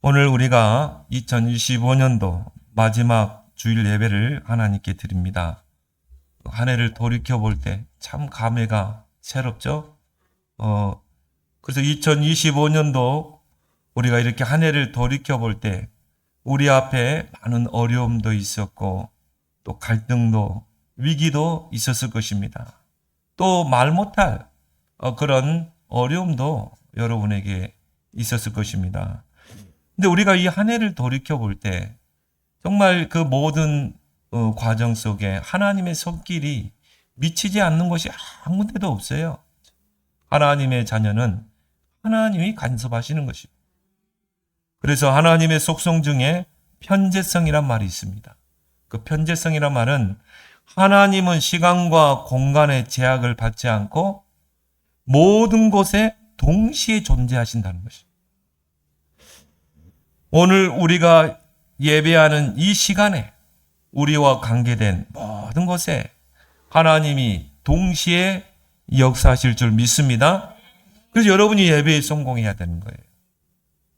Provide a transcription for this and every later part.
오늘 우리가 2025년도 마지막 주일 예배를 하나님께 드립니다. 한 해를 돌이켜볼 때 참 감회가 새롭죠? 그래서 2025년도 우리가 이렇게 한 해를 돌이켜볼 때 우리 앞에 많은 어려움도 있었고 또 갈등도 위기도 있었을 것입니다. 또 말 못할 그런 어려움도 여러분에게 있었을 것입니다. 근데 우리가 이 한 해를 돌이켜볼 때 정말 그 모든 과정 속에 하나님의 손길이 미치지 않는 것이 아무 데도 없어요. 하나님의 자녀는 하나님이 간섭하시는 것입니다. 그래서 하나님의 속성 중에 편재성이란 말이 있습니다. 그 편재성이란 말은 하나님은 시간과 공간의 제약을 받지 않고 모든 곳에 동시에 존재하신다는 것입니다. 오늘 우리가 예배하는 이 시간에 우리와 관계된 모든 것에 하나님이 동시에 역사하실 줄 믿습니다. 그래서 여러분이 예배에 성공해야 되는 거예요.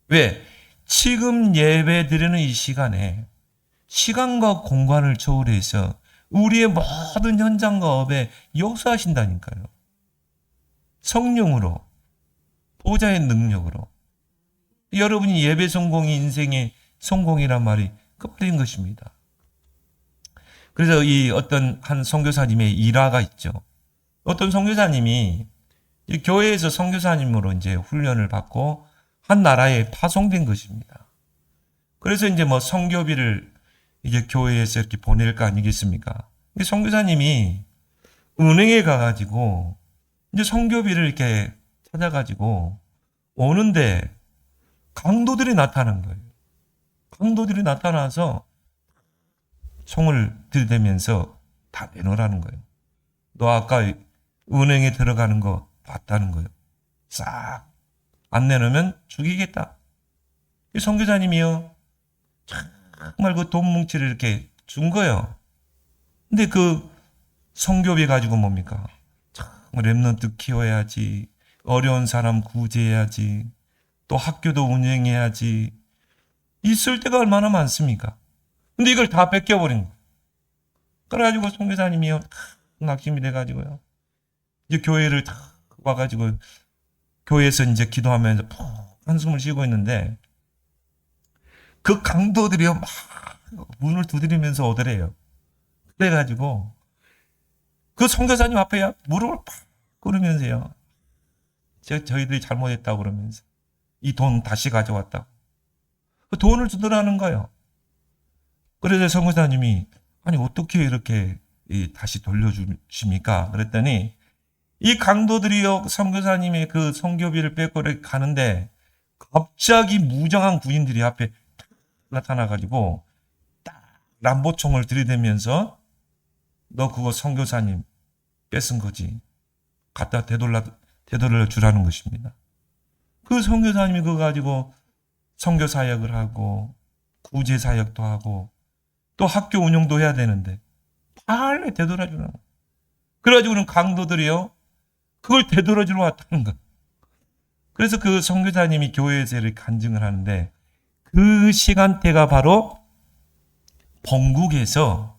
왜? 지금 예배 드리는 이 시간에 시간과 공간을 초월해서 우리의 모든 현장과 업에 역사하신다니까요. 성령으로, 보좌의 능력으로. 여러분이 예배 성공이 인생의 성공이란 말이 그 말인 것입니다. 그래서 이 어떤 한 선교사님의 일화가 있죠. 어떤 선교사님이 교회에서 선교사님으로 이제 훈련을 받고 한 나라에 파송된 것입니다. 그래서 이제 뭐 선교비를 이제 교회에서 이렇게 보낼 거 아니겠습니까? 선교사님이 은행에 가가지고 이제 선교비를 이렇게 찾아가지고 오는데 강도들이 나타난 거예요. 강도들이 나타나서 총을 들이대면서 다 내놓으라는 거예요. 너 아까 은행에 들어가는 거 봤다는 거예요. 싹 안 내놓으면 죽이겠다. 이 선교사님이요. 정말 그 돈 뭉치를 이렇게 준 거예요. 근데 그 선교비 가지고 뭡니까? 정말 랩런트 키워야지. 어려운 사람 구제해야지. 또 학교도 운영해야지. 있을 때가 얼마나 많습니까? 근데 이걸 다 뺏겨버린 거예요. 그래가지고 선교사님이요. 낙심이 돼가지고요. 이제 교회를 다 와가지고 교회에서 이제 기도하면서 푹 한숨을 쉬고 있는데 그 강도들이요. 막 문을 두드리면서 오더래요. 그래가지고 그 선교사님 앞에 무릎을 팍 꿇으면서요. 저희들이 잘못했다고 그러면서 이 돈 다시 가져왔다고. 그 돈을 주더라는 거예요. 그래서 선교사님이 아니 어떻게 이렇게 다시 돌려주십니까? 그랬더니 이 강도들이요 선교사님의 그 선교비를 뺏고 가는데 갑자기 무장한 구인들이 앞에 나타나가지고 딱 람보총을 들이대면서 너 그거 선교사님 뺏은 거지. 갖다 되돌려 주라는 것입니다. 그 선교사님이 그거 가지고 선교 사역을 하고 구제 사역도 하고 또 학교 운영도 해야 되는데 빨리 되돌아주는 거예요. 그래가지고는 강도들이요 그걸 되돌아주러 왔다는 거예요. 그래서 그 선교사님이 교회에서 이렇게 간증을 하는데 그 시간대가 바로 본국에서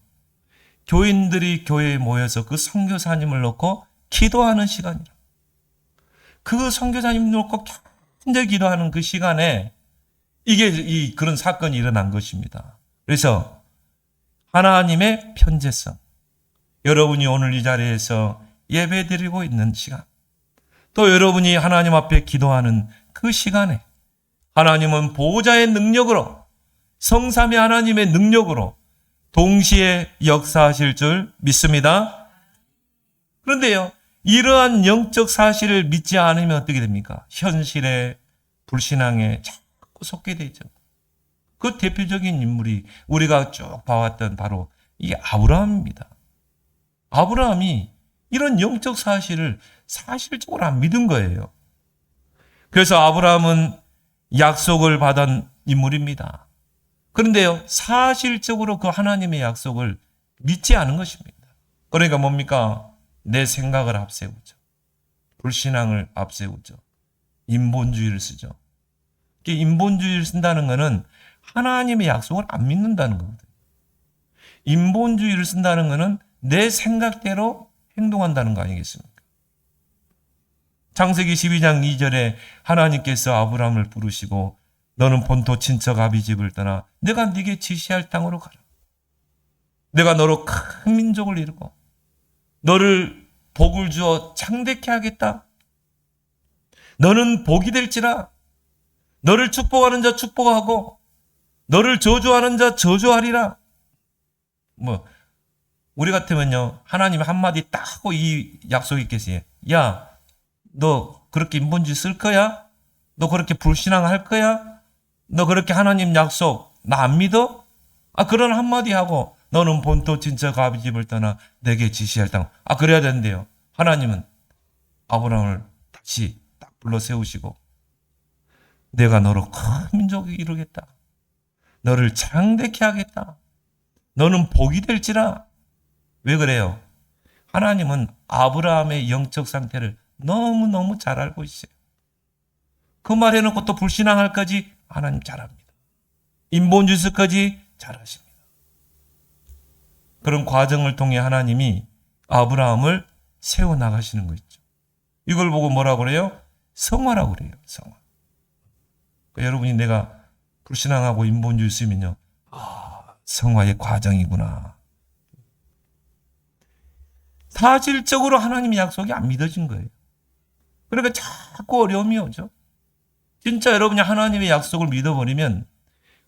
교인들이 교회에 모여서 그 선교사님을 놓고 기도하는 시간이라. 그 선교사님 놓고 간절히 기도하는 그 시간에 이게 그런 사건이 일어난 것입니다. 그래서 하나님의 편재성. 여러분이 오늘 이 자리에서 예배드리고 있는 시간. 또 여러분이 하나님 앞에 기도하는 그 시간에 하나님은 보호자의 능력으로 성삼위 하나님의 능력으로 동시에 역사하실 줄 믿습니다. 그런데요. 이러한 영적 사실을 믿지 않으면 어떻게 됩니까? 현실에 불신앙에 자꾸 속게 되죠. 그 대표적인 인물이 우리가 쭉 봐왔던 바로 이 아브라함입니다. 아브라함이 이런 영적 사실을 사실적으로 안 믿은 거예요. 그래서 아브라함은 약속을 받은 인물입니다. 그런데요, 사실적으로 그 하나님의 약속을 믿지 않은 것입니다. 그러니까 뭡니까? 내 생각을 앞세우죠. 불신앙을 앞세우죠. 인본주의를 쓰죠. 인본주의를 쓴다는 것은 하나님의 약속을 안 믿는다는 거거든요. 인본주의를 쓴다는 것은 내 생각대로 행동한다는 거 아니겠습니까? 창세기 12장 2절에 하나님께서 아브라함을 부르시고 너는 본토 친척 아비 집을 떠나 내가 네게 지시할 땅으로 가라. 내가 너로 큰 민족을 이루고 너를 복을 주어 창대케 하겠다. 너는 복이 될지라. 너를 축복하는 자 축복하고 너를 저주하는 자 저주하리라. 우리 같으면요, 하나님 한마디 딱 하고 이 약속이 있겠어요. 야, 너 그렇게 인본주의 쓸 거야? 너 그렇게 불신앙할 거야? 너 그렇게 하나님 약속 나 안 믿어? 그런 한마디 하고 너는 본토 친척 아비 집을 떠나 내게 지시할 땅. 그래야 된대요. 하나님은 아브라함을 다시 딱 불러 세우시고 내가 너로 큰 민족을 이루겠다. 너를 창대케 하겠다. 너는 복이 될지라. 왜 그래요? 하나님은 아브라함의 영적 상태를 너무너무 잘 알고 있어요. 그 말 해놓고 또 불신앙할까지 하나님 잘합니다. 인본주의까지 잘하십니다. 그런 과정을 통해 하나님이 아브라함을 세워나가시는 거 있죠. 이걸 보고 뭐라고 그래요? 성화라고 그래요. 성화. 그러니까 여러분이 내가 불신앙하고 인본주의 쓰면요. 성화의 과정이구나. 사실적으로 하나님의 약속이 안 믿어진 거예요. 그러니까 자꾸 어려움이 오죠. 진짜 여러분이 하나님의 약속을 믿어버리면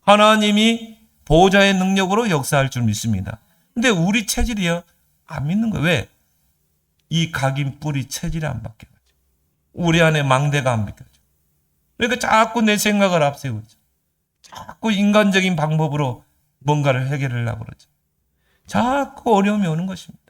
하나님이 보호자의 능력으로 역사할 줄 믿습니다. 근데 우리 체질이요, 안 믿는 거예요. 왜? 이 각인 뿌리 체질이 안 바뀌어가지고. 우리 안에 망대가 안 바뀌어가지고. 그러니까 자꾸 내 생각을 앞세우죠. 자꾸 인간적인 방법으로 뭔가를 해결하려고 그러죠. 자꾸 어려움이 오는 것입니다.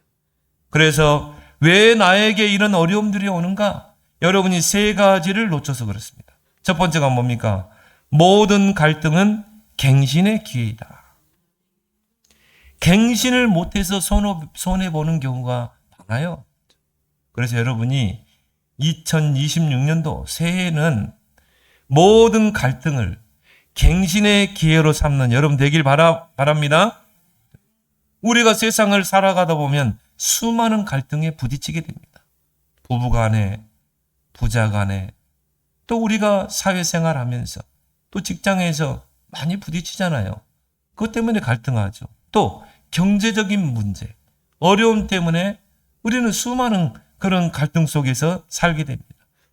그래서 왜 나에게 이런 어려움들이 오는가? 여러분이 세 가지를 놓쳐서 그렇습니다. 첫 번째가 뭡니까? 모든 갈등은 갱신의 기회이다. 갱신을 못해서 손해보는 경우가 많아요. 그래서 여러분이 2026년도 새해에는 모든 갈등을 갱신의 기회로 삼는 여러분 되길 바랍니다. 우리가 세상을 살아가다 보면 수많은 갈등에 부딪히게 됩니다. 부부 간에, 부자 간에, 또 우리가 사회생활 하면서, 또 직장에서 많이 부딪히잖아요. 그것 때문에 갈등하죠. 또 경제적인 문제, 어려움 때문에 우리는 수많은 그런 갈등 속에서 살게 됩니다.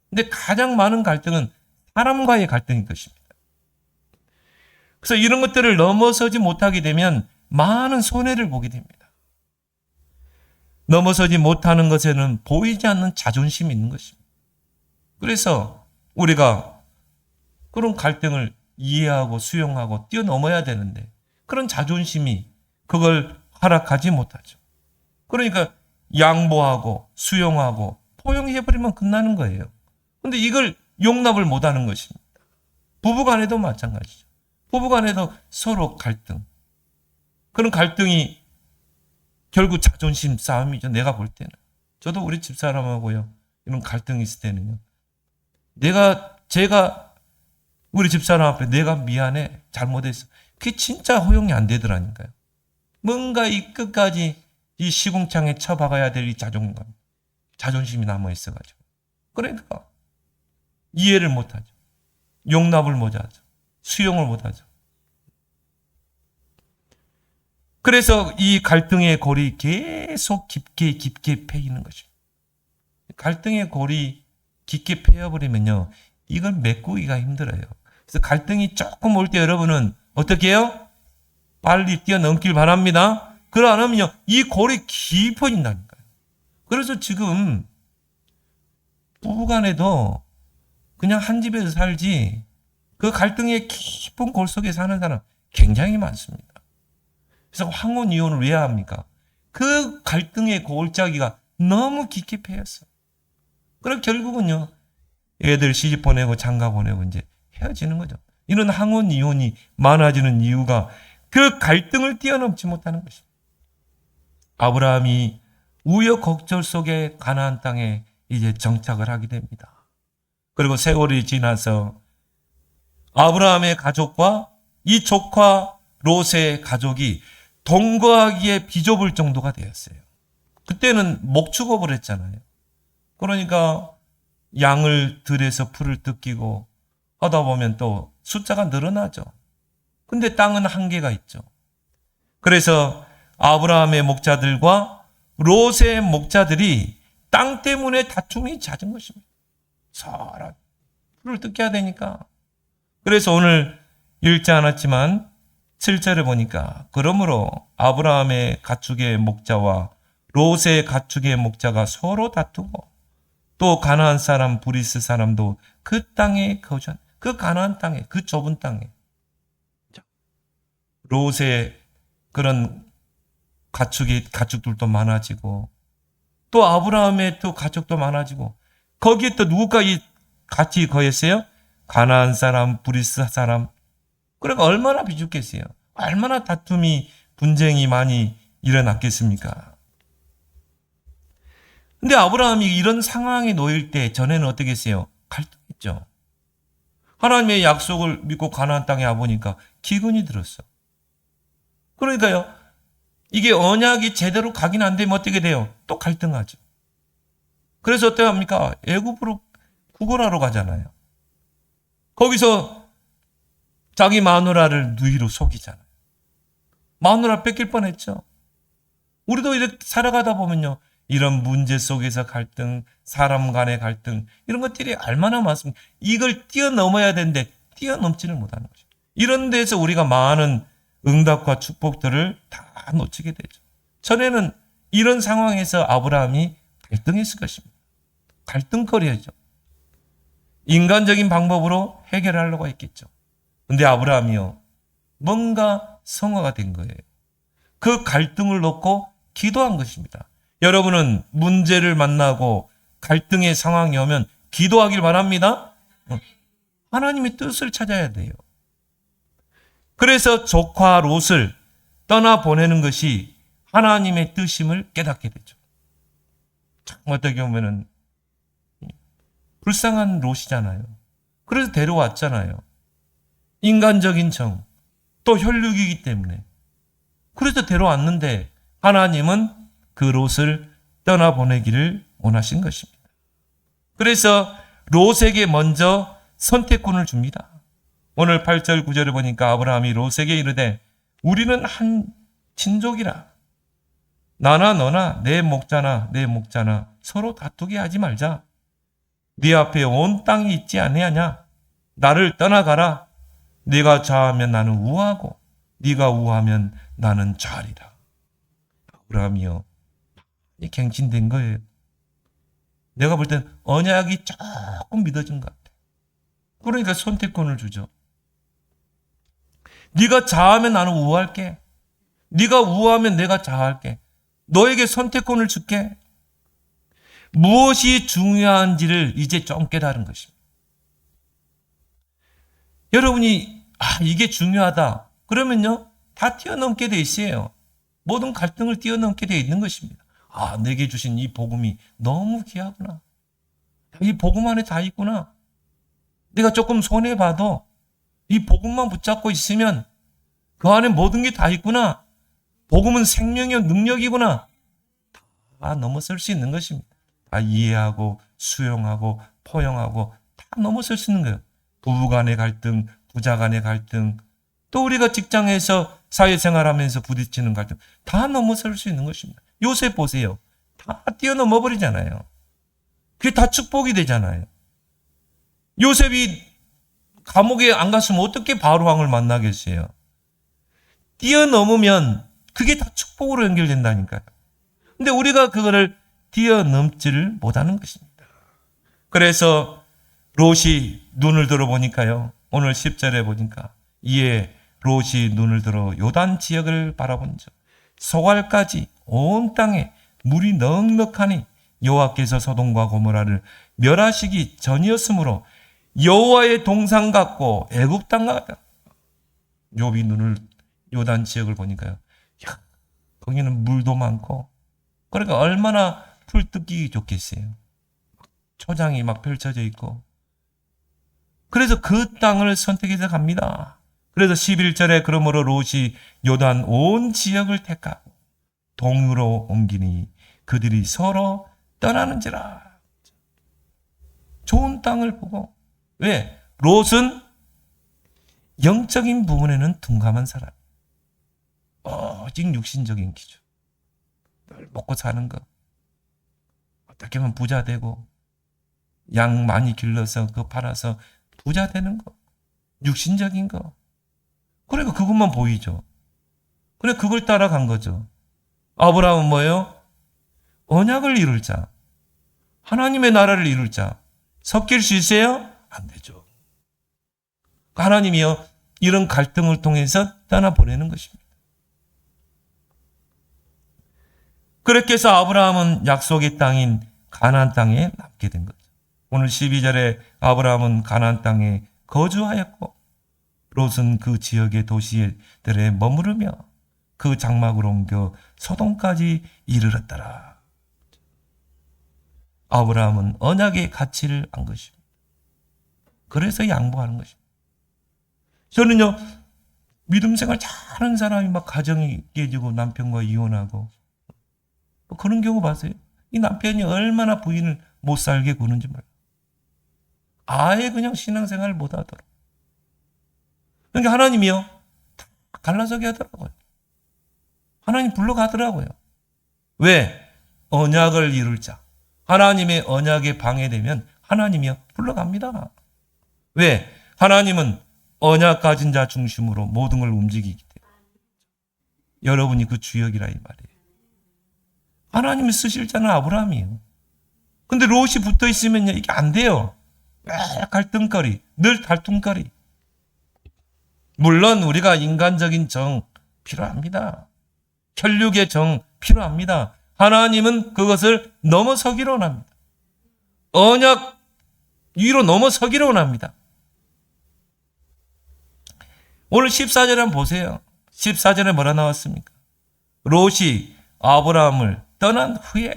근데 가장 많은 갈등은 사람과의 갈등인 것입니다. 그래서 이런 것들을 넘어서지 못하게 되면 많은 손해를 보게 됩니다. 넘어서지 못하는 것에는 보이지 않는 자존심이 있는 것입니다. 그래서 우리가 그런 갈등을 이해하고 수용하고 뛰어넘어야 되는데 그런 자존심이 그걸 허락하지 못하죠. 그러니까 양보하고 수용하고 포용해버리면 끝나는 거예요. 그런데 이걸 용납을 못하는 것입니다. 부부간에도 마찬가지죠. 부부간에도 서로 갈등. 그런 갈등이 결국 자존심 싸움이죠. 내가 볼 때는. 저도 우리 집사람하고요. 이런 갈등이 있을 때는요. 제가 우리 집사람 앞에 내가 미안해. 잘못했어. 그게 진짜 허용이 안 되더라니까요. 뭔가 이 끝까지 이 시궁창에 쳐박아야 될 이 자존심이 남아있어가지고. 그러니까 이해를 못하죠. 용납을 못하죠. 수용을 못하죠. 그래서 이 갈등의 골이 계속 깊게 패이는 것입니다. 갈등의 골이 깊게 패여버리면요. 이걸 메꾸기가 힘들어요. 그래서 갈등이 조금 올 때 여러분은 어떻게 해요? 빨리 뛰어넘길 바랍니다. 그러 안 하면요. 이 골이 깊어진다니까요. 그래서 지금 부부간에도 그냥 한 집에서 살지 그 갈등의 깊은 골 속에 사는 사람 굉장히 많습니다. 그래서 황혼 이혼을 왜 합니까? 그 갈등의 골짜기가 너무 깊게 패였어요. 그럼 결국은요. 애들 시집 보내고 장가 보내고 이제 헤어지는 거죠. 이런 황혼 이혼이 많아지는 이유가 그 갈등을 뛰어넘지 못하는 것입니다. 아브라함이 우여곡절 속에 가나안 땅에 이제 정착을 하게 됩니다. 그리고 세월이 지나서 아브라함의 가족과 이 조카 롯의 가족이 동거하기에 비좁을 정도가 되었어요. 그때는 목축업을 했잖아요. 그러니까 양을 들여서 풀을 뜯기고 하다 보면 또 숫자가 늘어나죠. 근데 땅은 한계가 있죠. 그래서 아브라함의 목자들과 롯의 목자들이 땅 때문에 다툼이 잦은 것입니다. 서로 풀을 뜯겨야 되니까. 그래서 오늘 읽지 않았지만 7절에 보니까 그러므로 아브라함의 가축의 목자와 롯의 가축의 목자가 서로 다투고 또 가나안 사람 브리스 사람도 그 땅에 거주한 그 가나안 땅에 그 좁은 땅에 롯의 그런 가축들도 많아지고 또 아브라함의 또 가족도 많아지고 거기에 또 누구가 같이 거했어요? 가나안 사람, 브리스 사람. 그러니까 얼마나 비죽겠어요? 얼마나 다툼이 분쟁이 많이 일어났겠습니까? 근데 아브라함이 이런 상황에 놓일 때 전에는 어떻게 했어요? 갈등했죠. 하나님의 약속을 믿고 가나안 땅에 와보니까 기근이 들었어. 그러니까요. 이게 언약이 제대로 가긴 안 되면 어떻게 돼요? 또 갈등하죠. 그래서 어떻게 합니까? 애굽으로 구걸하러 가잖아요. 거기서 자기 마누라를 누이로 속이잖아요. 마누라 뺏길 뻔했죠. 우리도 이렇게 살아가다 보면요. 이런 문제 속에서 갈등, 사람 간의 갈등 이런 것들이 얼마나 많습니까? 이걸 뛰어넘어야 되는데 뛰어넘지는 못하는 거죠. 이런 데서 우리가 많은 응답과 축복들을 다 놓치게 되죠. 전에는 이런 상황에서 아브라함이 갈등했을 것입니다. 갈등거리였죠. 인간적인 방법으로 해결하려고 했겠죠. 근데 아브라함이요. 뭔가 성화가 된 거예요. 그 갈등을 놓고 기도한 것입니다. 여러분은 문제를 만나고 갈등의 상황이 오면 기도하길 바랍니다. 하나님의 뜻을 찾아야 돼요. 그래서 조카 롯을 떠나보내는 것이 하나님의 뜻임을 깨닫게 되죠. 참 어떻게 보면은 불쌍한 롯이잖아요. 그래서 데려왔잖아요. 인간적인 정, 또 혈육이기 때문에. 그래서 데려왔는데 하나님은 그 롯을 떠나보내기를 원하신 것입니다. 그래서 롯에게 먼저 선택권을 줍니다. 오늘 8절 9절에 보니까 아브라함이 롯에게 이르되 우리는 한 친족이라 나나 너나 내 목자나 내 목자나 서로 다투게 하지 말자. 네 앞에 온 땅이 있지 아니하냐. 나를 떠나가라. 네가 좌하면 나는 우하고 네가 우하면 나는 좌리라. 아브라함이요. 갱신된 거예요. 내가 볼 땐 언약이 조금 믿어진 것 같아. 그러니까 선택권을 주죠. 네가 좌하면 나는 우할게. 네가 우하면 내가 좌할게. 너에게 선택권을 줄게. 무엇이 중요한지를 이제 좀 깨달은 것입니다. 여러분이 이게 중요하다. 그러면요. 다 뛰어넘게 돼 있어요. 모든 갈등을 뛰어넘게 돼 있는 것입니다. 내게 주신 이 복음이 너무 귀하구나. 이 복음 안에 다 있구나. 내가 조금 손해봐도 이 복음만 붙잡고 있으면 그 안에 모든 게 다 있구나. 복음은 생명의 능력이구나. 다 넘어설 수 있는 것입니다. 다 이해하고 수용하고 포용하고 다 넘어설 수 있는 거예요. 부부 간의 갈등, 부자 간의 갈등, 또 우리가 직장에서 사회생활하면서 부딪히는 갈등 다 넘어설 수 있는 것입니다. 요셉 보세요. 다 뛰어넘어 버리잖아요. 그게 다 축복이 되잖아요. 요셉이 감옥에 안 갔으면 어떻게 바로왕을 만나겠어요? 뛰어넘으면 그게 다 축복으로 연결된다니까요. 근데 우리가 그거를 뛰어넘지를 못하는 것입니다. 그래서 롯이 눈을 들어보니까요. 오늘 10절에 보니까 이에 롯이 눈을 들어 요단 지역을 바라본즉 소갈까지 온 땅에 물이 넉넉하니 여호와께서 소돔과 고모라를 멸하시기 전이었으므로 여호와의 동산 같고 애굽 땅 같다. 욥이 눈을 요단 지역을 보니까요. 거기는 물도 많고 그러니까 얼마나 풀 뜯기 좋겠어요. 초장이 막 펼쳐져 있고 그래서 그 땅을 선택해서 갑니다. 그래서 11절에 그러므로 롯이 요단 온 지역을 택하고 동으로 옮기니 그들이 서로 떠나는지라. 좋은 땅을 보고. 왜? 롯은 영적인 부분에는 둔감한 사람. 오직 육신적인 기준. 늘 먹고 사는 거. 어떻게 하면 부자 되고 양 많이 길러서 그거 팔아서 부자 되는 거. 육신적인 거. 그러니까 그것만 보이죠. 그래 그걸 따라간 거죠. 아브라함은 뭐예요? 언약을 이룰 자. 하나님의 나라를 이룰 자. 섞일 수 있어요? 안 되죠. 하나님이요 이런 갈등을 통해서 떠나보내는 것입니다. 그렇게 해서 아브라함은 약속의 땅인 가나안 땅에 남게 된 거죠. 오늘 12절에 아브라함은 가나안 땅에 거주하였고 롯은 그 지역의 도시들에 머무르며 그 장막으로 옮겨 소돔까지 이르렀더라. 아브라함은 언약의 가치를 안 것입니다. 그래서 양보하는 것입니다. 저는요 믿음 생활 잘하는 사람이 막 가정이 깨지고 남편과 이혼하고 그런 경우 봤어요. 이 남편이 얼마나 부인을 못 살게 구는지 몰라요. 아예 그냥 신앙생활을 못 하더라고요. 그러니까 하나님이요 다 갈라서게 하더라고요. 하나님 불러가더라고요. 왜? 언약을 이룰 자. 하나님의 언약에 방해되면 하나님이요 불러갑니다. 왜? 하나님은 언약 가진 자 중심으로 모든 걸 움직이기 때문에. 여러분이 그 주역이라 이 말이에요. 하나님이 쓰실 자는 아브라함이에요. 근데 롯이 붙어 있으면요 이게 안 돼요. 갈등거리, 늘 갈등거리. 물론 우리가 인간적인 정 필요합니다. 혈육의 정 필요합니다. 하나님은 그것을 넘어서기로 원합니다. 언약 위로 넘어서기로 원합니다. 오늘 14절에 한번 보세요. 14절에 뭐라 나왔습니까? 롯이 아브라함을 떠난 후에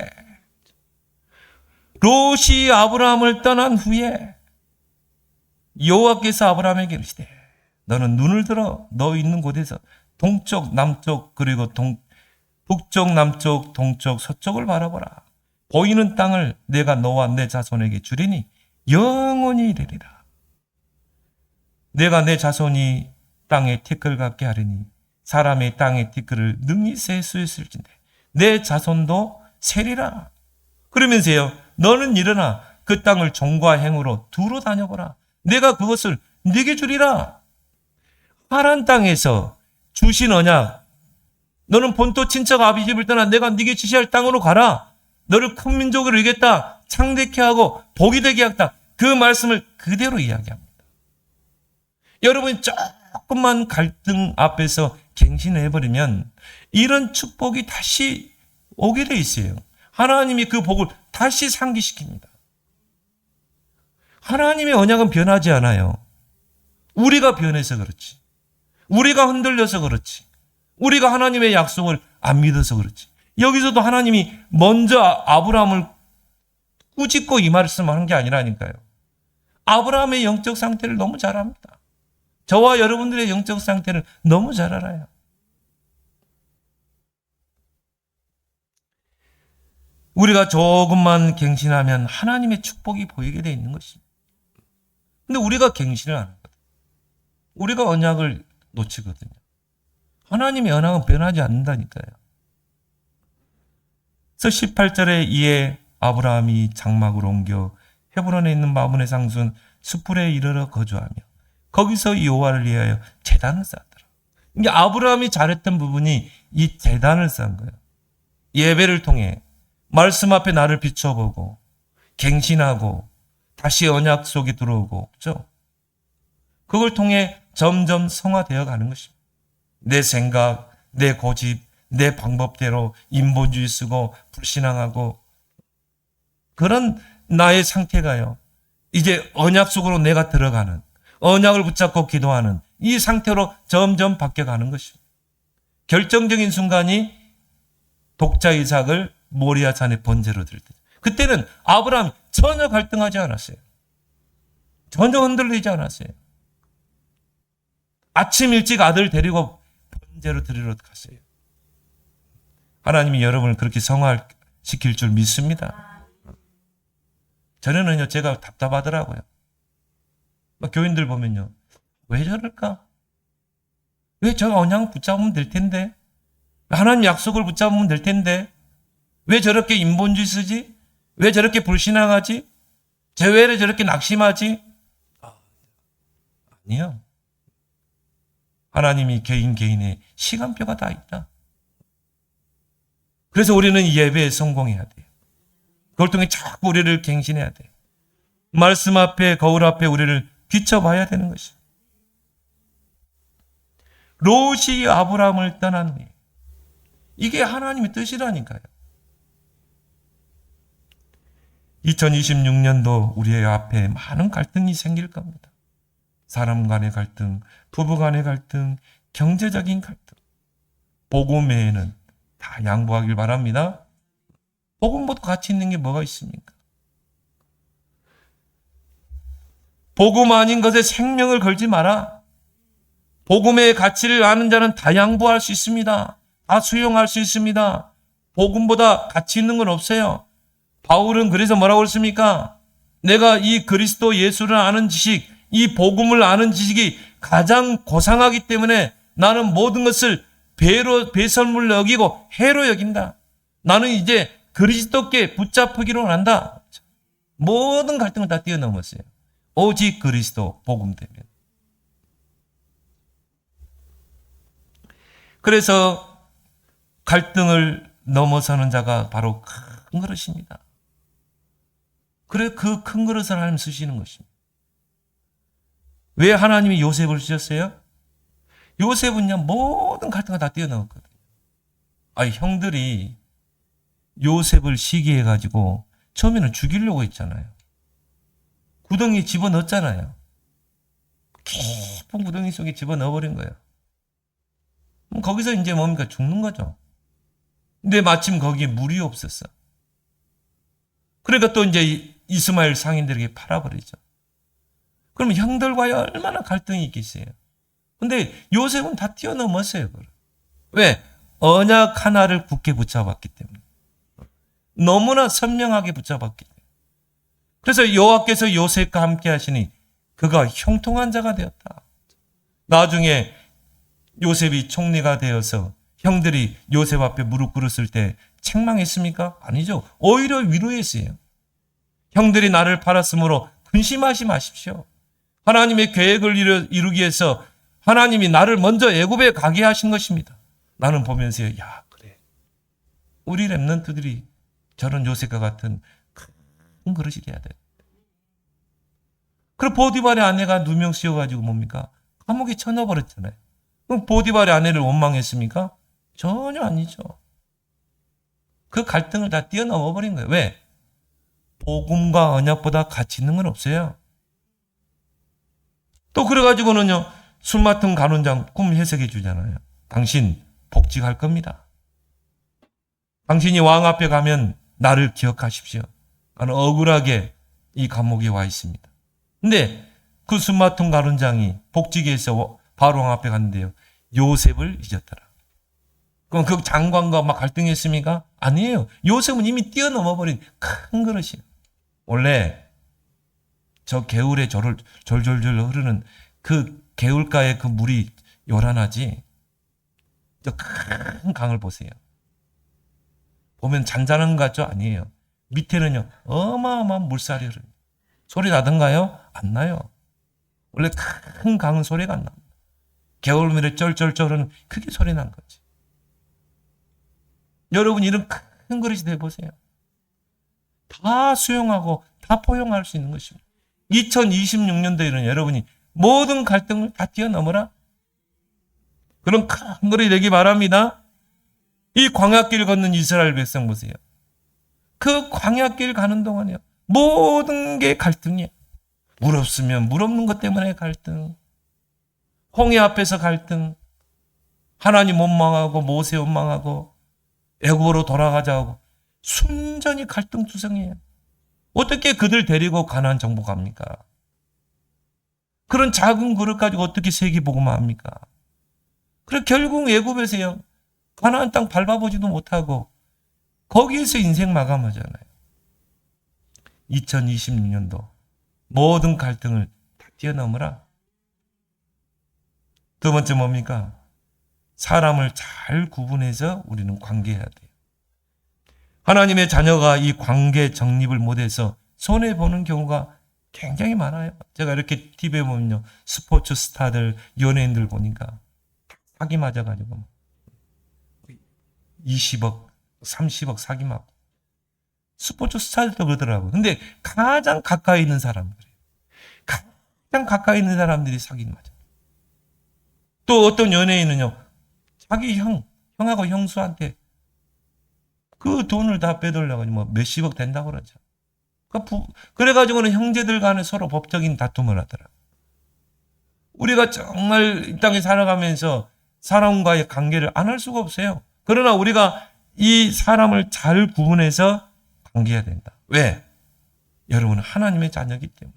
여호와께서 아브라함에게 이르시되 너는 눈을 들어 너 있는 곳에서 동쪽 남쪽 그리고 북쪽 남쪽 동쪽 서쪽을 바라보라. 보이는 땅을 내가 너와 내 자손에게 주리니 영원히 이르리라. 내가 내 자손이 땅에 티끌 같게 하리니 사람의 땅의 티끌을 능히 셀 수 있을진데 내 자손도 세리라. 그러면서요 너는 일어나 그 땅을 종과 행으로 두루 다녀보라. 내가 그것을 네게 주리라. 하란 땅에서 주신 언약, 너는 본토 친척 아비집을 떠나 내가 네게 지시할 땅으로 가라. 너를 큰 민족으로 이겠다. 창대케 하고 복이 되게 하겠다. 그 말씀을 그대로 이야기합니다. 여러분이 조금만 갈등 앞에서 갱신해버리면 이런 축복이 다시 오게 돼 있어요. 하나님이 그 복을 다시 상기시킵니다. 하나님의 언약은 변하지 않아요. 우리가 변해서 그렇지. 우리가 흔들려서 그렇지. 우리가 하나님의 약속을 안 믿어서 그렇지. 여기서도 하나님이 먼저 아브라함을 꾸짖고 이 말씀을 한 게 아니라니까요. 아브라함의 영적 상태를 너무 잘 압니다. 저와 여러분들의 영적 상태를 너무 잘 알아요. 우리가 조금만 갱신하면 하나님의 축복이 보이게 돼 있는 것입니다. 근데 우리가 갱신을 안 하거든요. 우리가 언약을 놓치거든요. 하나님의 언약은 변하지 않는다니까요. 그래서 18절에 이에 아브라함이 장막으로 옮겨 헤브론에 있는 마문의 상순 수풀에 이르러 거주하며 거기서 여호와를 위하여 제단을 쌓더라. 이게 아브라함이 잘했던 부분이 이 제단을 쌓은 거예요. 예배를 통해 말씀 앞에 나를 비춰보고 갱신하고 다시 언약 속에 들어오고 그렇죠? 그걸 통해 점점 성화되어 가는 것입니다. 내 생각, 내 고집, 내 방법대로 인본주의 쓰고 불신앙하고 그런 나의 상태가요. 이제 언약 속으로 내가 들어가는 언약을 붙잡고 기도하는 이 상태로 점점 바뀌어가는 것입니다. 결정적인 순간이 독자 이삭을 모리아 산의 번제로 드릴 때 그때는 아브라함이 전혀 갈등하지 않았어요. 전혀 흔들리지 않았어요. 아침 일찍 아들 데리고 번제로 드리러 갔어요. 하나님이 여러분을 그렇게 성화시킬 줄 믿습니다. 전에는요, 제가 답답하더라고요. 교인들 보면요, 왜 저럴까? 왜 저 언약 붙잡으면 될 텐데? 하나님 약속을 붙잡으면 될 텐데? 왜 저렇게 인본주의 쓰지? 왜 저렇게 불신앙하지? 왜 저렇게 낙심하지? 아니요. 하나님이 개인의 시간표가 다 있다. 그래서 우리는 이 예배에 성공해야 돼요. 그걸 통해 자꾸 우리를 갱신해야 돼요. 말씀 앞에, 거울 앞에 우리를 비춰봐야 되는 것이죠. 롯이 아브라함을 떠났니? 이게 하나님의 뜻이라니까요. 2026년도 우리의 앞에 많은 갈등이 생길 겁니다. 사람 간의 갈등, 부부 간의 갈등, 경제적인 갈등. 복음 외에는 다 양보하길 바랍니다. 복음보다 가치 있는 게 뭐가 있습니까? 복음 아닌 것에 생명을 걸지 마라. 복음의 가치를 아는 자는 다 양보할 수 있습니다. 다 수용할 수 있습니다. 복음보다 가치 있는 건 없어요. 바울은 그래서 뭐라고 했습니까? 내가 이 그리스도 예수를 아는 지식, 이 복음을 아는 지식이 가장 고상하기 때문에 나는 모든 것을 배설물로 여기고 해로 여긴다. 나는 이제 그리스도께 붙잡히기로 한다. 모든 갈등을 다 뛰어넘었어요. 오직 그리스도 복음 때문에. 그래서 갈등을 넘어서는 자가 바로 큰 그릇입니다. 그래 그 큰 그릇을 하나님 쓰시는 것입니다. 왜 하나님이 요셉을 주셨어요? 요셉은요 모든 갈등을 다 뛰어넘었거든요. 형들이 요셉을 시기해가지고 처음에는 죽이려고 했잖아요. 구덩이에 집어넣었잖아요. 깊은 구덩이 속에 집어넣어버린 거예요. 거기서 이제 뭡니까? 죽는 거죠. 근데 마침 거기에 물이 없었어. 그러니까 또 이제 이스마엘 상인들에게 팔아버리죠. 그러면 형들과의 얼마나 갈등이 있겠어요. 근데 요셉은 다 뛰어넘었어요. 그걸. 왜? 언약 하나를 굳게 붙잡았기 때문에. 너무나 선명하게 붙잡았기 때문에. 그래서 여호와께서 요셉과 함께 하시니 그가 형통한 자가 되었다. 나중에 요셉이 총리가 되어서 형들이 요셉 앞에 무릎 꿇었을 때 책망했습니까? 아니죠. 오히려 위로했어요. 형들이 나를 팔았으므로 근심하지 마십시오. 하나님의 계획을 이루기 위해서 하나님이 나를 먼저 애굽에 가게 하신 것입니다. 나는 보면서요. 야, 그래. 우리 렘넌트들이 저런 요셉과 같은 큰 그릇이 돼야 돼. 그리고 보디발의 아내가 누명 씌워가지고 뭡니까? 감옥에 쳐넣어버렸잖아요. 그럼 보디발의 아내를 원망했습니까? 전혀 아니죠. 그 갈등을 다 뛰어넘어버린 거예요. 왜? 복음과 언약보다 가치 있는 건 없어요. 또 그래가지고는요. 술 맡은 간원장 꿈 해석해 주잖아요. 당신 복직할 겁니다. 당신이 왕 앞에 가면 나를 기억하십시오. 나는 억울하게 이 감옥에 와 있습니다. 근데 그 술 맡은 간원장이 복직해서 바로 왕 앞에 갔는데요. 요셉을 잊었더라. 그럼 그 장관과 막 갈등했습니까? 아니에요. 요셉은 이미 뛰어넘어버린 큰 그릇이에요. 원래 저 개울에 졸졸졸 흐르는 그 개울가에 그 물이 요란하지. 저 큰 강을 보세요. 보면 잔잔한 것 같죠? 아니에요. 밑에는요 어마어마한 물살이 흐르는. 소리 나던가요? 안 나요. 원래 큰 강은 소리가 안 납니다. 개울물에 쩔쩔쩔은 크게 소리 난 거지. 여러분 이런 큰 그릇이 돼보세요. 다 수용하고 다 포용할 수 있는 것입니다. 2026년도에는 여러분이 모든 갈등을 다 뛰어넘어라. 그런 큰 그릇이 되기 바랍니다. 이 광야길 걷는 이스라엘 백성 보세요. 그 광야길 가는 동안에요. 모든 게 갈등이에요. 물 없으면 물 없는 것 때문에 갈등. 홍해 앞에서 갈등. 하나님 원망하고 모세 원망하고 애굽으로 돌아가자고 순전히 갈등투성이에요. 어떻게 그들 데리고 가나안 정복 갑니까? 그런 작은 그릇 가지고 어떻게 세계복음화 합니까? 그래 결국 애굽에서요. 가나안 땅 밟아보지도 못하고 거기에서 인생 마감하잖아요. 2026년도 모든 갈등을 다 뛰어넘으라. 두 번째 뭡니까? 사람을 잘 구분해서 우리는 관계해야 돼요. 하나님의 자녀가 이 관계 정립을 못해서 손해보는 경우가 굉장히 많아요. 제가 이렇게 TV에 보면요. 스포츠 스타들, 연예인들 보니까 사기 맞아가지고 20억, 30억 사기 맞고. 스포츠 스타들도 그러더라고요. 근데 가장 가까이 있는 사람들이에요. 가장 가까이 있는 사람들이 사기를 맞아요. 또 어떤 연예인은요. 자기 형하고 형수한테 그 돈을 다 빼돌려가지고 뭐 몇십억 된다고 그러죠. 그래가지고는 형제들 간에 서로 법적인 다툼을 하더라. 우리가 정말 이 땅에 살아가면서 사람과의 관계를 안 할 수가 없어요. 그러나 우리가 이 사람을 잘 구분해서 관계해야 된다. 왜? 여러분은 하나님의 자녀이기 때문에.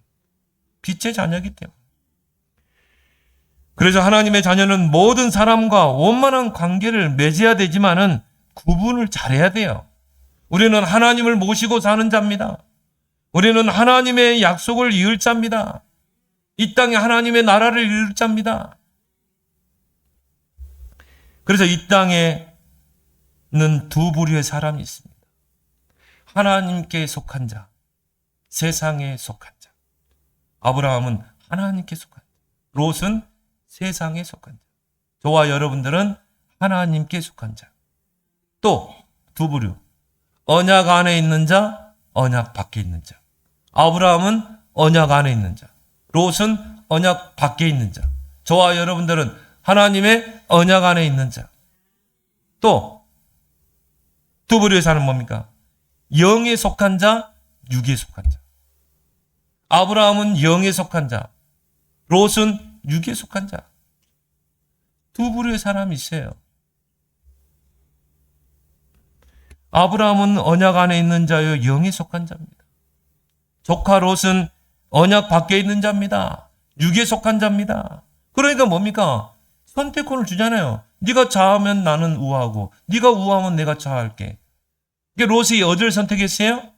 빛의 자녀이기 때문에. 그래서 하나님의 자녀는 모든 사람과 원만한 관계를 맺어야 되지만은 구분을 잘해야 돼요. 우리는 하나님을 모시고 사는 자입니다. 우리는 하나님의 약속을 이을 자입니다. 이 땅에 하나님의 나라를 이룰 자입니다. 그래서 이 땅에는 두 부류의 사람이 있습니다. 하나님께 속한 자, 세상에 속한 자. 아브라함은 하나님께 속한 자, 롯은 세상에 속한 자. 저와 여러분들은 하나님께 속한 자. 또 두 부류, 언약 안에 있는 자, 언약 밖에 있는 자. 아브라함은 언약 안에 있는 자, 롯은 언약 밖에 있는 자. 저와 여러분들은 하나님의 언약 안에 있는 자. 또 두 부류의 사람은 뭡니까? 영에 속한 자, 육에 속한 자. 아브라함은 영에 속한 자, 롯은 육에 속한 자. 두 부류의 사람이 있어요. 아브라함은 언약 안에 있는 자요, 영에 속한 자입니다. 조카 롯은 언약 밖에 있는 자입니다. 육에 속한 자입니다. 그러니까 뭡니까? 선택권을 주잖아요. 네가 좌하면 나는 우하고 네가 우하면 내가 좌할게. 롯이 어디를 선택했어요?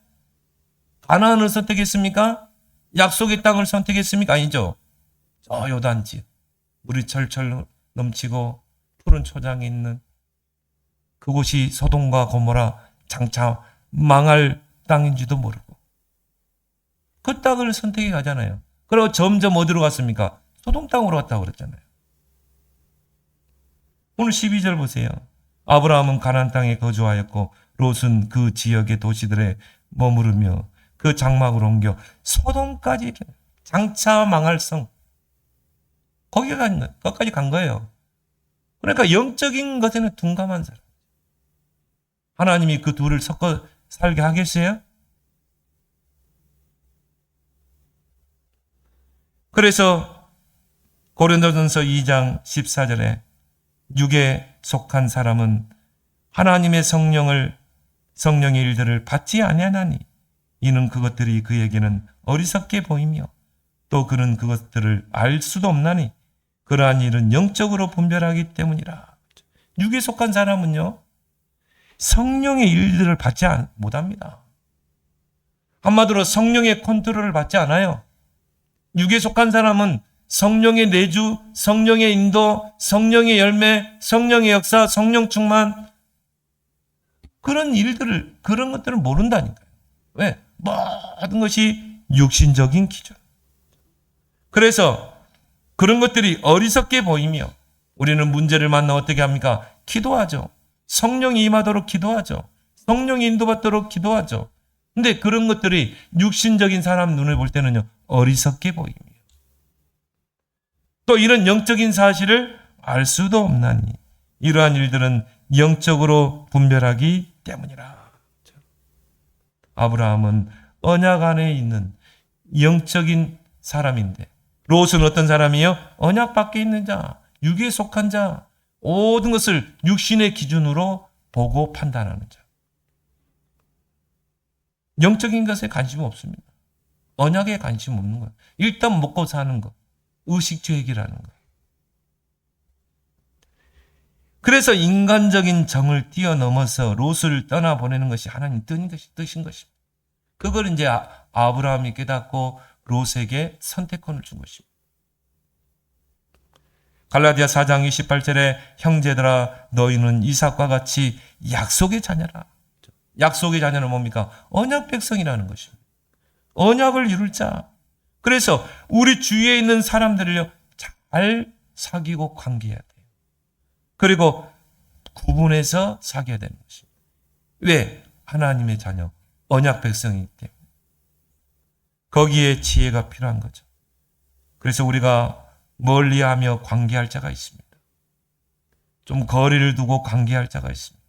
가나안을 선택했습니까? 약속의 땅을 선택했습니까? 아니죠. 저 요단지, 물이 철철 넘치고 푸른 초장이 있는 그곳이 소돔과 고모라 장차 망할 땅인지도 모르고 그 땅을 선택해 가잖아요. 그리고 점점 어디로 갔습니까? 소돔 땅으로 갔다고 그랬잖아요. 오늘 12절 보세요. 아브라함은 가나안 땅에 거주하였고 롯은 그 지역의 도시들에 머무르며 그 장막을 옮겨 소돔까지 장차 망할 성 거기까지 간 거예요. 그러니까 영적인 것에는 둔감한 사람. 하나님이 그 둘을 섞어 살게 하겠어요? 그래서 고린도전서 2장 14절에 육에 속한 사람은 하나님의 성령의 일들을 받지 아니하나니 이는 그것들이 그에게는 어리석게 보이며 또 그는 그것들을 알 수도 없나니 그러한 일은 영적으로 분별하기 때문이라. 육에 속한 사람은요 성령의 일들을 받지 못합니다. 한마디로 성령의 컨트롤을 받지 않아요. 육에 속한 사람은 성령의 내주, 성령의 인도, 성령의 열매, 성령의 역사, 성령 충만 그런 것들을 모른다니까요. 왜? 모든 것이 육신적인 기준. 그래서 그런 것들이 어리석게 보이며 우리는 문제를 만나 어떻게 합니까? 기도하죠. 성령이 임하도록 기도하죠. 성령이 인도받도록 기도하죠. 근데 그런 것들이 육신적인 사람 눈을 볼 때는요, 어리석게 보입니다. 또 이런 영적인 사실을 알 수도 없나니 이러한 일들은 영적으로 분별하기 때문이라. 아브라함은 언약 안에 있는 영적인 사람인데 롯은 어떤 사람이요? 언약 밖에 있는 자, 육에 속한 자, 모든 것을 육신의 기준으로 보고 판단하는 자. 영적인 것에 관심 없습니다. 언약에 관심 없는 거예요. 일단 먹고 사는 것. 의식주의라는 거예요. 그래서 인간적인 정을 뛰어넘어서 롯을 떠나보내는 것이 하나님 뜻인 것입니다. 그걸 이제 아브라함이 깨닫고 롯에게 선택권을 준 것입니다. 갈라디아 4장 28절에 형제들아 너희는 이삭과 같이 약속의 자녀라. 약속의 자녀는 뭡니까? 언약 백성이라는 것입니다. 언약을 이룰 자. 그래서 우리 주위에 있는 사람들을요 잘 사귀고 관계해야 돼요. 그리고 구분해서 사귀어야 되는 것입니다. 왜? 하나님의 자녀, 언약 백성이기 때문에. 거기에 지혜가 필요한 거죠. 그래서 우리가 멀리하며 관계할 자가 있습니다. 좀 거리를 두고 관계할 자가 있습니다.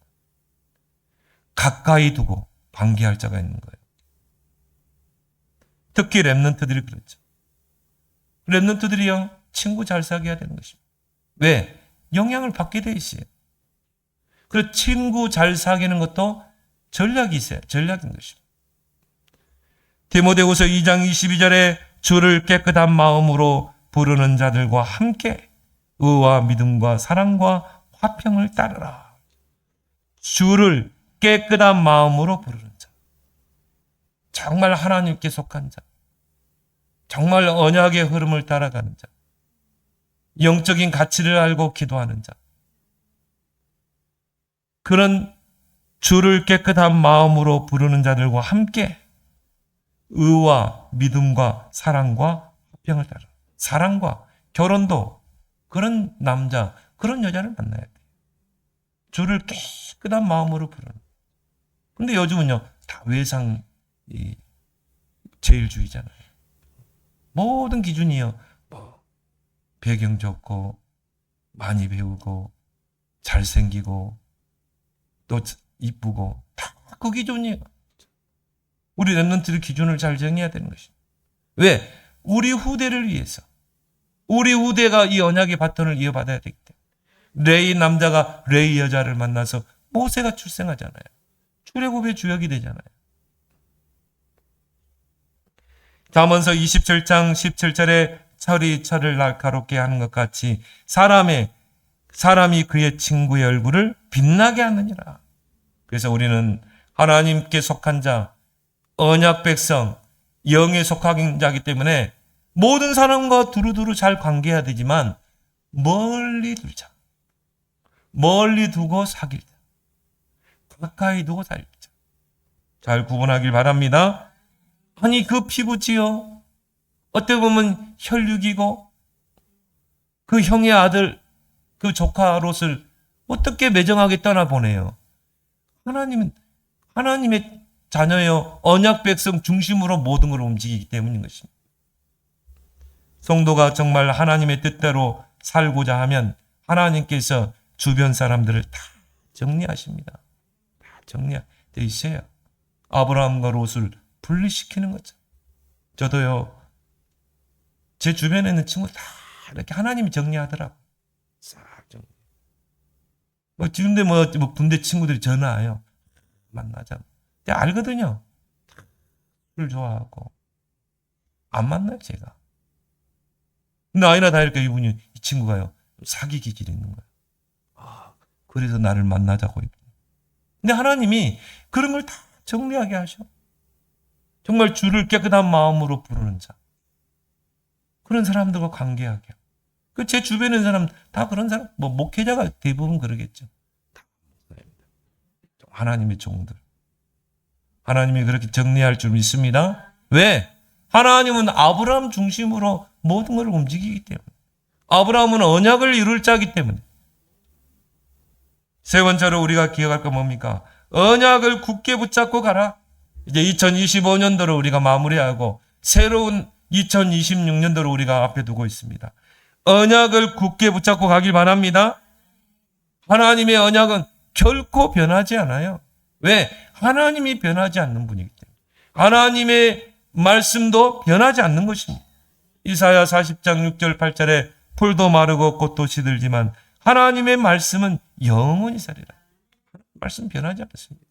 가까이 두고 관계할 자가 있는 거예요. 특히 랩런트들이 그렇죠. 랩런트들이요 친구 잘 사귀어야 되는 것입니다. 왜? 영향을 받게 돼 있어요. 그래서 친구 잘 사귀는 것도 전략이 있어요. 전략인 것입니다. 디모데후서 2장 22절에 주를 깨끗한 마음으로 부르는 자들과 함께 의와 믿음과 사랑과 화평을 따르라. 주를 깨끗한 마음으로 부르는 자. 정말 하나님께 속한 자. 정말 언약의 흐름을 따라가는 자. 영적인 가치를 알고 기도하는 자. 그런 주를 깨끗한 마음으로 부르는 자들과 함께 의와 믿음과 사랑과 화평을 따라. 사랑과 결혼도 그런 남자, 그런 여자를 만나야 돼. 주를 깨끗한 마음으로 부르는. 근데 요즘은요, 다 외상 제일주의잖아요. 모든 기준이요. 배경 좋고, 많이 배우고, 잘생기고, 또 이쁘고, 다 그 기준이에요. 우리 랩런트들 기준을 잘 정해야 되는 것입니다. 왜? 우리 후대를 위해서. 우리 후대가 이 언약의 바톤을 이어받아야 되기 때문에. 레이 남자가 레이 여자를 만나서 모세가 출생하잖아요. 출애굽의 주역이 되잖아요. 잠언서 27장 17절에 철이 철을 날카롭게 하는 것 같이 사람이 그의 친구의 얼굴을 빛나게 하느니라. 그래서 우리는 하나님께 속한 자, 언약 백성, 영에 속한 자이기 때문에 모든 사람과 두루두루 잘 관계해야 되지만 멀리 두자. 멀리 두고 사귀자. 가까이 두고 살자. 잘 구분하길 바랍니다. 아니 그 피부지요. 어떻게 보면 혈육이고 그 형의 아들 그 조카 롯을 어떻게 매정하게 떠나보내요. 하나님은 하나님의 자녀여 언약 백성 중심으로 모든 걸 움직이기 때문인 것입니다. 성도가 정말 하나님의 뜻대로 살고자 하면 하나님께서 주변 사람들을 다 정리하십니다. 다 정리되어 있어요. 아브라함과 롯을 분리시키는 거죠. 저도요. 제 주변에 있는 친구 다 이렇게 하나님이 정리하더라고. 싹 정리. 지금도 군대 친구들이 전화 와요. 만나자. 알거든요. 술 좋아하고. 안 만나요, 제가. 근데 아니나 다 이렇게 이 친구가요. 사기 기질이 있는 거예요. 그래서 나를 만나자고. 근데 하나님이 그런 걸 다 정리하게 하셔. 정말 주를 깨끗한 마음으로 부르는 자. 그런 사람들과 관계하게. 제 주변에 있는 사람 다 그런 사람, 목회자가 대부분 그러겠죠. 다 하나님의 종들. 하나님이 그렇게 정리할 줄 믿습니다. 왜? 하나님은 아브라함 중심으로 모든 걸 움직이기 때문에. 아브라함은 언약을 이룰 자이기 때문에. 세 번째로 우리가 기억할 건 뭡니까? 언약을 굳게 붙잡고 가라. 이제 2025년도를 우리가 마무리하고 새로운 2026년도를 우리가 앞에 두고 있습니다. 언약을 굳게 붙잡고 가길 바랍니다. 하나님의 언약은 결코 변하지 않아요. 왜? 하나님이 변하지 않는 분이기 때문에. 하나님의 말씀도 변하지 않는 것입니다. 이사야 40장 6절 8절에 풀도 마르고 꽃도 시들지만 하나님의 말씀은 영원히 살리라. 말씀 변하지 않습니다.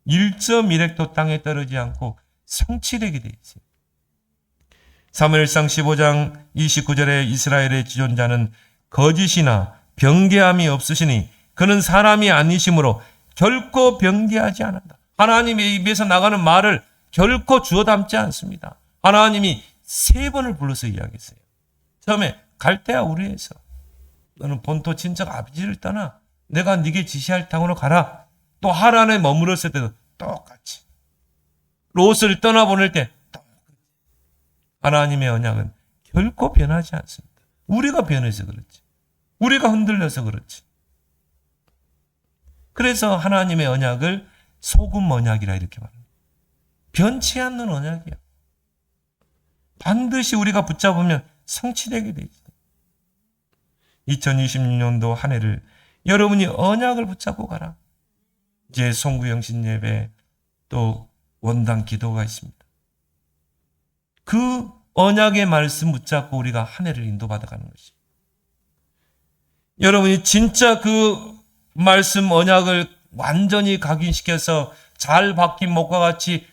1.1획도 땅에 떨어지지 않고 성취되게 되어 있어요. 사무엘상 15장 29절에 이스라엘의 지존자는 거짓이나 변개함이 없으시니 그는 사람이 아니시므로 결코 변개하지 않는다. 하나님의 입에서 나가는 말을 결코 주워 담지 않습니다. 하나님이 3번을 불러서 이야기했어요. 처음에 갈대아 우르에서 너는 본토 친척 아버지를 떠나 내가 네게 지시할 땅으로 가라. 또 하란에 머물었을 때도 똑같이. 롯을 떠나보낼 때 똑같이. 하나님의 언약은 결코 변하지 않습니다. 우리가 변해서 그렇지. 우리가 흔들려서 그렇지. 그래서 하나님의 언약을 소금 언약이라 이렇게 말합니다. 변치 않는 언약이야. 반드시 우리가 붙잡으면 성취되게 돼 있어요. 2026년도 한 해를 여러분이 언약을 붙잡고 가라. 이제 송구영신 예배 또 원당 기도가 있습니다. 그 언약의 말씀 붙잡고 우리가 한 해를 인도받아가는 것입니다. 여러분이 진짜 그 말씀 언약을 완전히 각인시켜서 잘 박힌 목과 같이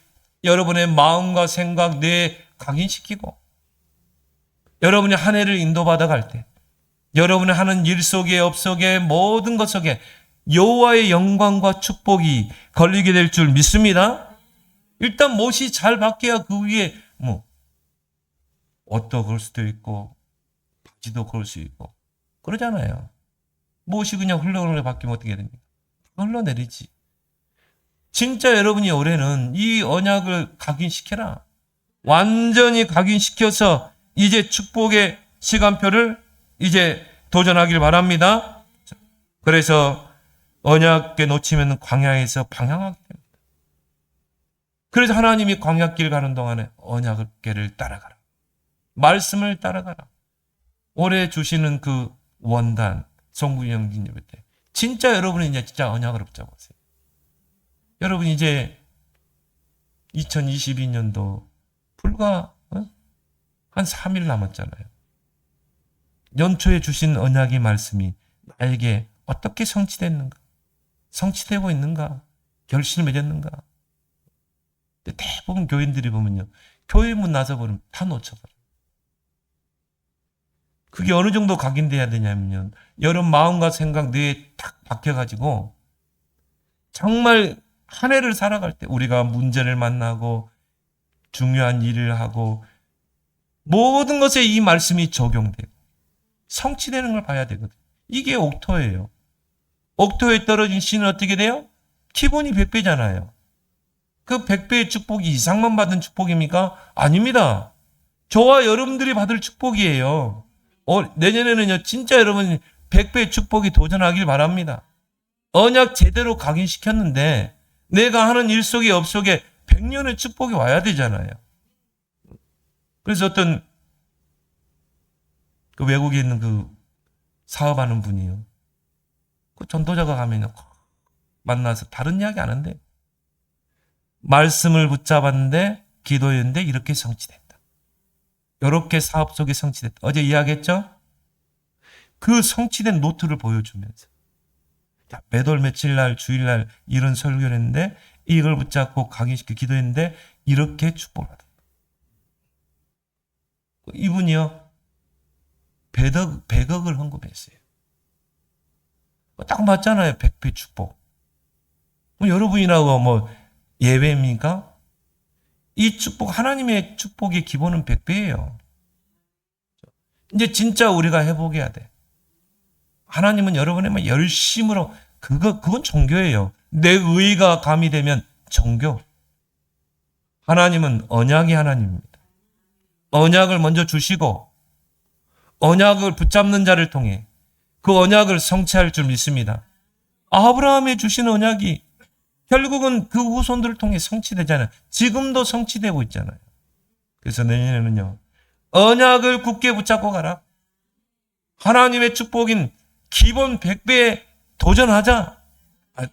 여러분의 마음과 생각, 뇌에 각인시키고 여러분이 한 해를 인도받아 갈 때 여러분이 하는 일 속에 업 속에 모든 것 속에 여호와의 영광과 축복이 걸리게 될 줄 믿습니다. 일단 못이 잘 박혀야 그 위에 옷도 그럴 수도 있고 바지도 그럴 수 있고 그러잖아요. 못이 그냥 흘러흘러 박히면 어떻게 됩니까? 흘러내리지. 진짜 여러분이 올해는 이 언약을 각인시켜라. 완전히 각인시켜서 이제 축복의 시간표를 이제 도전하길 바랍니다. 그래서 언약궤 놓치면 광야에서 방향하게 됩니다. 그래서 하나님이 광야길 가는 동안에 언약궤를 따라가라. 말씀을 따라가라. 올해 주시는 그 원단, 송구영진 예배 때 진짜 여러분이 이제 진짜 언약을 붙잡으세요. 여러분 이제 2022년도 불과 한 3일 남았잖아요. 연초에 주신 언약의 말씀이 나에게 어떻게 성취됐는가? 성취되고 있는가? 결실을 맺었는가? 대부분 교인들이 보면요. 교회 문 나서버리면 다 놓쳐버려요. 그게 어느 정도 각인돼야 되냐면요. 여러분 마음과 생각 뇌에 탁 박혀가지고 정말 한 해를 살아갈 때 우리가 문제를 만나고 중요한 일을 하고 모든 것에 이 말씀이 적용되고 성취되는 걸 봐야 되거든요. 이게 옥토예요. 옥토에 떨어진 씨는 어떻게 돼요? 기본이 100배잖아요. 그 100배의 축복이 이상만 받은 축복입니까? 아닙니다. 저와 여러분들이 받을 축복이에요. 내년에는요, 진짜 여러분 100배의 축복이 도전하길 바랍니다. 언약 제대로 각인시켰는데 내가 하는 일 속에 업 속에 100년의 축복이 와야 되잖아요. 그래서 어떤 그 외국에 있는 그 사업하는 분이요. 그 전도자가 가면 만나서 다른 이야기 안 한대. 말씀을 붙잡았는데 기도했는데 이렇게 성취됐다. 이렇게 사업 속에 성취됐다. 어제 이야기했죠? 그 성취된 노트를 보여주면서 몇 월 며칠 날 주일날 이런 설교를 했는데 이걸 붙잡고 각인시켜 기도했는데 이렇게 축복을 받았다. 이분이요. 100억을 헌금했어요. 딱 맞잖아요. 100배 축복. 여러분이라고 예배입니까? 이 축복, 하나님의 축복의 기본은 100배예요. 이제 진짜 우리가 회복해야 돼. 하나님은 여러분의 열심으로, 그건 종교예요. 내 의가 가미되면 종교. 하나님은 언약의 하나님입니다. 언약을 먼저 주시고, 언약을 붙잡는 자를 통해 그 언약을 성취할 줄 믿습니다. 아브라함이 주신 언약이 결국은 그 후손들을 통해 성취되잖아요. 지금도 성취되고 있잖아요. 그래서 내년에는요, 언약을 굳게 붙잡고 가라. 하나님의 축복인 기본 100배에 도전하자.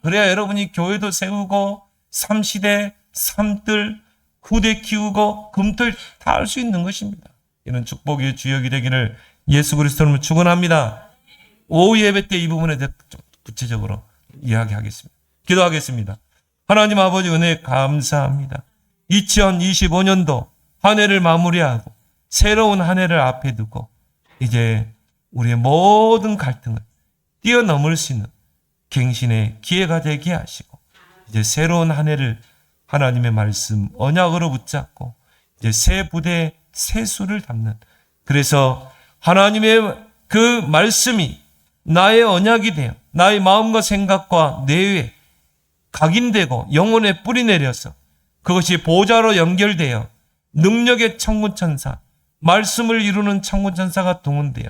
그래야 여러분이 교회도 세우고, 삼시대, 삼뜰, 후대 키우고, 금틀 다 할 수 있는 것입니다. 이런 축복의 주역이 되기를 예수 그리스도로 축원합니다. 오후 예배 때 이 부분에 대해 좀 구체적으로 이야기하겠습니다. 기도하겠습니다. 하나님 아버지 은혜 감사합니다. 2025년도 한 해를 마무리하고 새로운 한 해를 앞에 두고 이제 우리의 모든 갈등을 뛰어넘을 수 있는 갱신의 기회가 되게 하시고 이제 새로운 한 해를 하나님의 말씀 언약으로 붙잡고 이제 새 부대 새 수를 담는, 그래서 하나님의 그 말씀이 나의 언약이 되어 나의 마음과 생각과 뇌에 각인되고 영혼에 뿌리 내려서 그것이 보좌로 연결되어 능력의 천군천사, 말씀을 이루는 천군천사가 동원되어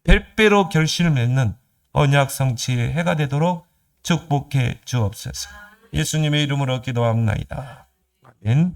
100배로 결실을 맺는 언약 성취의 해가 되도록 축복해 주옵소서. 예수님의 이름으로 기도합나이다. 아멘.